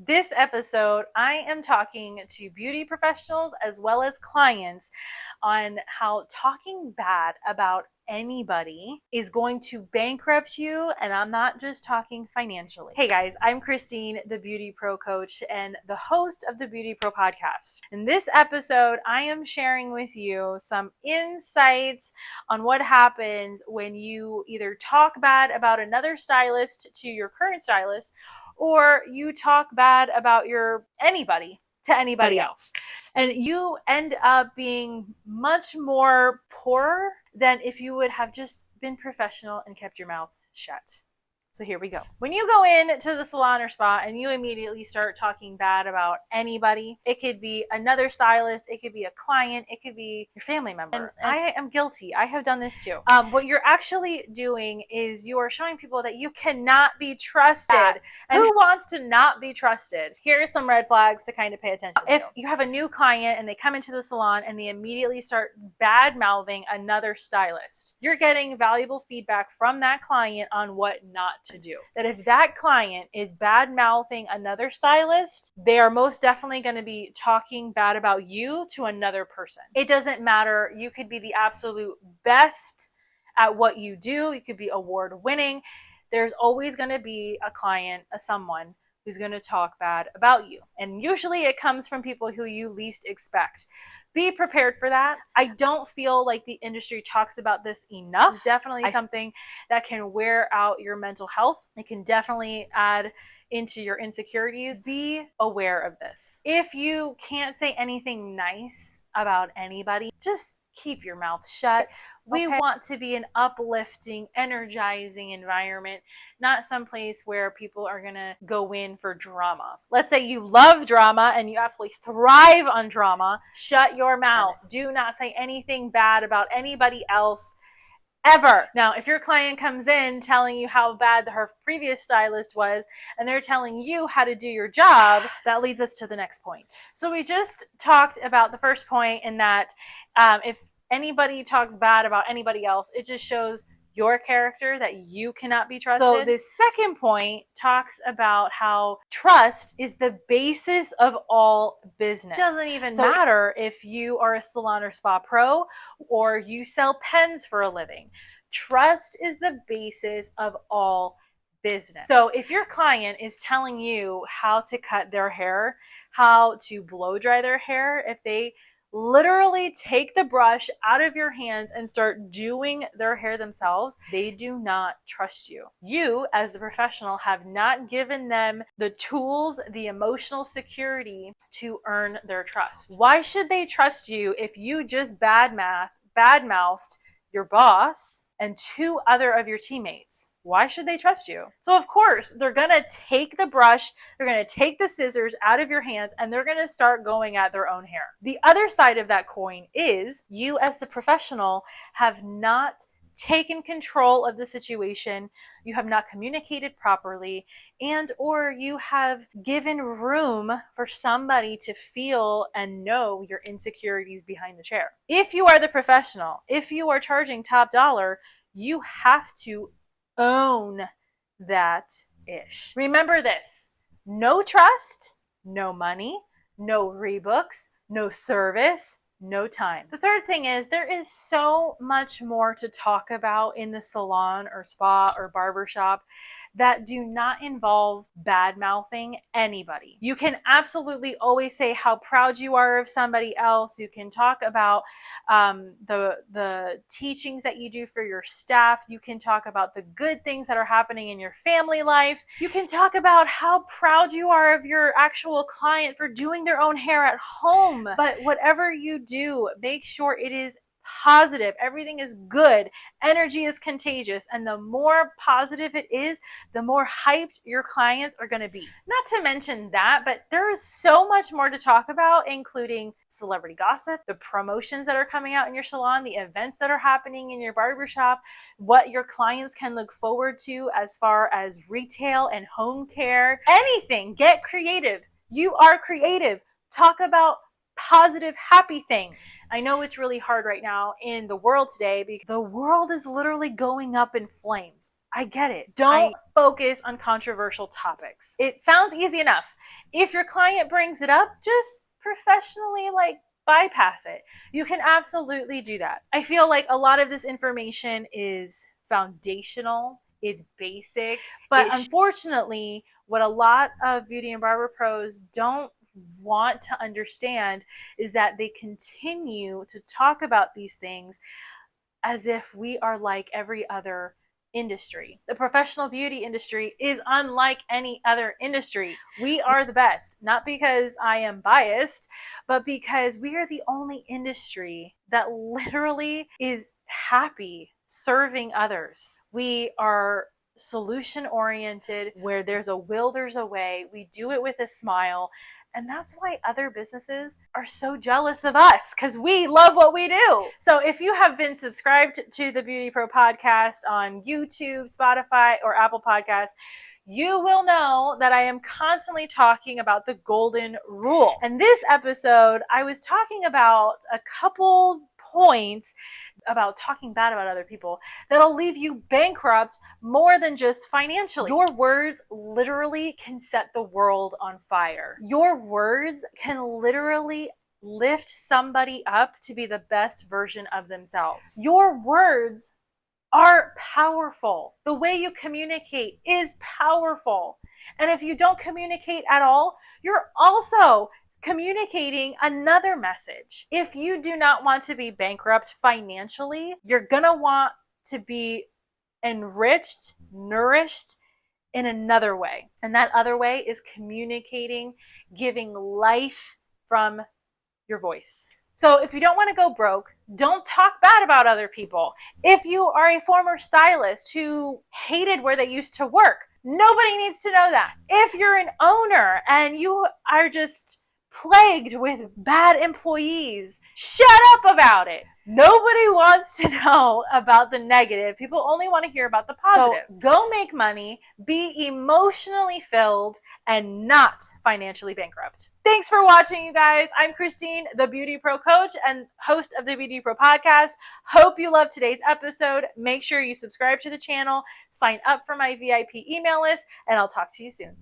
This episode, I am talking to beauty professionals as well as clients on how talking bad about anybody is going to bankrupt you, and I'm not just talking financially. Hey guys, I'm Krystine, the BeautyPro coach and the host of the BeautyPro podcast. In this episode, I am sharing with you some insights on what happens when you either talk bad about another stylist to your current stylist, or you talk bad about anybody to anybody else. And you end up being much more poorer than if you would have just been professional and kept your mouth shut. So here we go. When you go in to the salon or spa and you immediately start talking bad about anybody, it could be another stylist, it could be a client, it could be your family member. And I am guilty. I have done this too. What you're actually doing is you are showing people that you cannot be trusted. And who wants to not be trusted? Here are some red flags to kind of pay attention to. If you have a new client and they come into the salon and they immediately start bad mouthing another stylist, you're getting valuable feedback from that client on what not to do. That if that client is bad mouthing another stylist, they are most definitely going to be talking bad about you to another person. It doesn't matter. You could be the absolute best at what you do. You could be award winning. There's always going to be a client, someone who's going to talk bad about you. And usually it comes from people who you least expect. Be prepared for that. I don't feel like the industry talks about this enough. It's definitely something that can wear out your mental health. It can definitely add into your insecurities. Be aware of this. If you can't say anything nice about anybody, just keep your mouth shut. We want to be an uplifting, energizing environment, not someplace where people are going to go in for drama. Let's say you love drama and you absolutely thrive on drama. Shut your mouth. Do not say anything bad about anybody else ever. Now, if your client comes in telling you how bad her previous stylist was, and they're telling you how to do your job, that leads us to the next point. So we just talked about the first point in that if anybody talks bad about anybody else, it just shows your character, that you cannot be trusted. So this second point talks about how trust is the basis of all business. It doesn't even matter if you are a salon or spa pro or you sell pens for a living. Trust is the basis of all business. So if your client is telling you how to cut their hair, how to blow dry their hair, if they literally take the brush out of your hands and start doing their hair themselves, they do not trust you. You, as the professional, have not given them the tools, the emotional security to earn their trust. Why should they trust you if you just bad-mouthed your boss and two other of your teammates? Why should they trust you? So of course, they're gonna take the brush, they're gonna take the scissors out of your hands, and they're gonna start going at their own hair. The other side of that coin is you as the professional have not taken control of the situation, you have not communicated properly, and or you have given room for somebody to feel and know your insecurities behind the chair. If you are the professional, if you are charging top dollar, you have to own that ish. Remember this: no trust, no money, no rebooks, no service, no time. The third thing is there is so much more to talk about in the salon or spa or barber shop that do not involve bad mouthing anybody. You can absolutely always say how proud you are of somebody else. You can talk about the teachings that you do for your staff. You can talk about the good things that are happening in your family life. You can talk about how proud you are of your actual client for doing their own hair at home. But whatever you do, make sure it is positive. Everything is good. Energy is contagious. And the more positive it is, the more hyped your clients are going to be. Not to mention that, but there is so much more to talk about, including celebrity gossip, the promotions that are coming out in your salon, the events that are happening in your barbershop, what your clients can look forward to as far as retail and home care. Anything. Get creative. You are creative. Talk about positive, happy things. I know it's really hard right now in the world today because the world is literally going up in flames. I get it. Don't focus on controversial topics. It sounds easy enough. If your client brings it up, just professionally bypass it. You can absolutely do that. I feel like a lot of this information is foundational, it's basic, but unfortunately, what a lot of beauty and barber pros don't want to understand is that they continue to talk about these things as if we are like every other industry. The professional beauty industry is unlike any other industry. We are the best, not because I am biased, but because we are the only industry that literally is happy serving others. We are solution oriented. Where there's a will, there's a way. We do it with a smile. And that's why other businesses are so jealous of us, because we love what we do. So if you have been subscribed to the BeautyPro podcast on YouTube, Spotify, or Apple Podcasts, you will know that I am constantly talking about the golden rule. And this episode, I was talking about a couple points about talking bad about other people that'll leave you bankrupt more than just financially. Your words literally can set the world on fire. Your words can literally lift somebody up to be the best version of themselves. Your words are powerful. The way you communicate is powerful. And if you don't communicate at all, you're also communicating another message. If you do not want to be bankrupt financially, you're gonna want to be enriched, nourished in another way. And that other way is communicating, giving life from your voice. So if you don't want to go broke, don't talk bad about other people. If you are a former stylist who hated where they used to work, nobody needs to know that. If you're an owner and you are just plagued with bad employees, shut up about it. Nobody wants to know about the negative. People only want to hear about the positive. So go make money, be emotionally filled, and not financially bankrupt. Thanks for watching, you guys. I'm Krystine, the Beauty Pro coach and host of the Beauty Pro podcast. Hope you loved today's episode. Make sure you subscribe to the channel, sign up for my VIP email list, and I'll talk to you soon.